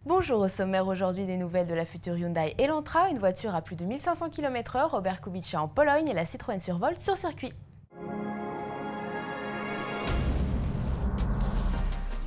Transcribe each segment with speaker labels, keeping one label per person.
Speaker 1: Bonjour, au sommaire aujourd'hui des nouvelles de la future Hyundai Elantra, une voiture à plus de 1500 km/h, Robert Kubica en Pologne et la Citroën Survolt sur circuit.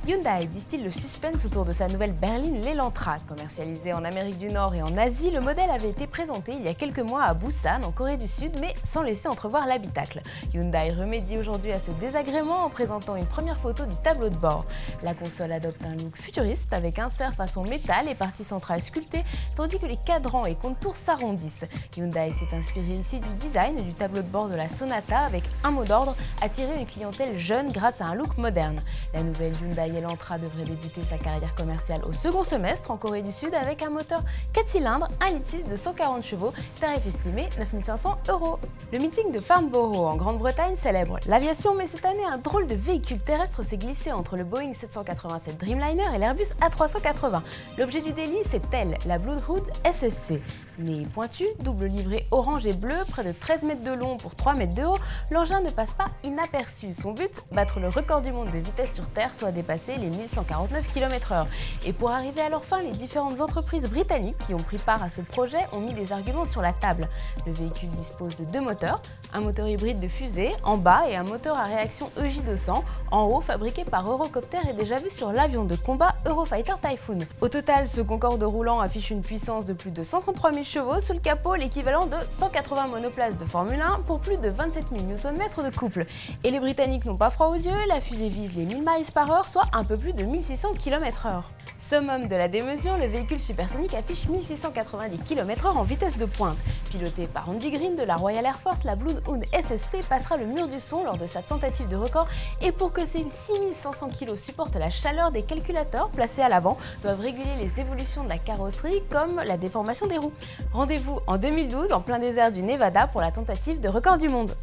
Speaker 1: Hyundai distille le suspense autour de sa nouvelle berline l'Elantra. Commercialisée en Amérique du Nord et en Asie, le modèle avait été présenté il y a quelques mois à Busan, en Corée du Sud, mais sans laisser entrevoir l'habitacle. Hyundai remédie aujourd'hui à ce désagrément en présentant une première photo du tableau de bord. La console adopte un look futuriste avec insert façon métal et partie centrale sculptée, tandis que les cadrans et contours s'arrondissent. Hyundai s'est inspiré ici du design du tableau de bord de la Sonata avec un mot d'ordre, attirer une clientèle jeune grâce à un look moderne. La nouvelle Hyundai Elantra devrait débuter sa carrière commerciale au second semestre en Corée du Sud avec un moteur 4 cylindres, 1,6 litre de 140 chevaux, tarif estimé 9 500 €. Le meeting de Farnborough en Grande-Bretagne célèbre l'aviation, mais cette année un drôle de véhicule terrestre s'est glissé entre le Boeing 787 Dreamliner et l'Airbus A380. L'objet du délit, c'est elle, la Bloodhood SSC. Nez pointu, double livrée orange et bleu, près de 13 mètres de long pour 3 mètres de haut, l'engin ne passe pas inaperçu. Son but, battre le record du monde de vitesse sur Terre, soit dépasser les 1149 km/h. Et pour arriver à leur fin, les différentes entreprises britanniques qui ont pris part à ce projet ont mis des arguments sur la table. Le véhicule dispose de deux moteurs, un moteur hybride de fusée en bas et un moteur à réaction EJ200 en haut, fabriqué par Eurocopter et déjà vu sur l'avion de combat Eurofighter Typhoon. Au total, ce Concorde roulant affiche une puissance de plus de 133 000 chevaux, sous le capot l'équivalent de 180 monoplaces de Formule 1 pour plus de 27 000 Nm de couple. Et les Britanniques n'ont pas froid aux yeux, la fusée vise les 1000 miles par heure, soit un peu plus de 1600 km/h. Summum de la démesure, le véhicule supersonique affiche 1690 km/h en vitesse de pointe. Piloté par Andy Green de la Royal Air Force, la Bloodhound SSC passera le mur du son lors de sa tentative de record, et pour que ces 6500 kg supportent la chaleur, des calculateurs placés à l'avant doivent réguler les évolutions de la carrosserie comme la déformation des roues. Rendez-vous en 2012 en plein désert du Nevada pour la tentative de record du monde.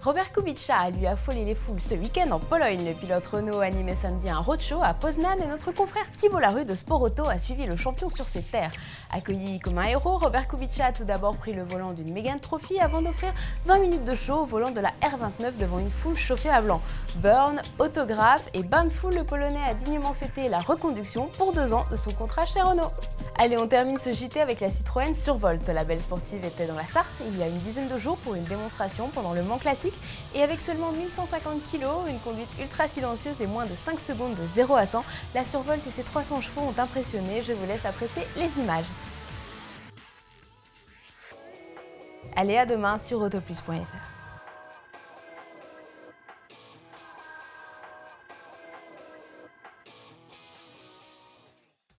Speaker 1: Robert Kubica a lui affolé les foules ce week-end en Pologne. Le pilote Renault animait samedi un roadshow à Poznań et notre confrère Thibault Larue de Sport Auto a suivi le champion sur ses terres. Accueilli comme un héros, Robert Kubica a tout d'abord pris le volant d'une Megane Trophy avant d'offrir 20 minutes de show au volant de la R29 devant une foule chauffée à blanc. Burn, autographe et bain de foule, le Polonais a dignement fêté la reconduction pour 2 ans de son contrat chez Renault. Allez, on termine ce JT avec la Citroën Survolt. La belle sportive était dans la Sarthe il y a une dizaine de jours pour une démonstration pendant le Mans Classique. Et avec seulement 1150 kg, une conduite ultra silencieuse et moins de 5 secondes de 0 à 100, la Survolt et ses 300 chevaux ont impressionné. Je vous laisse apprécier les images. Allez, à demain sur autoplus.fr.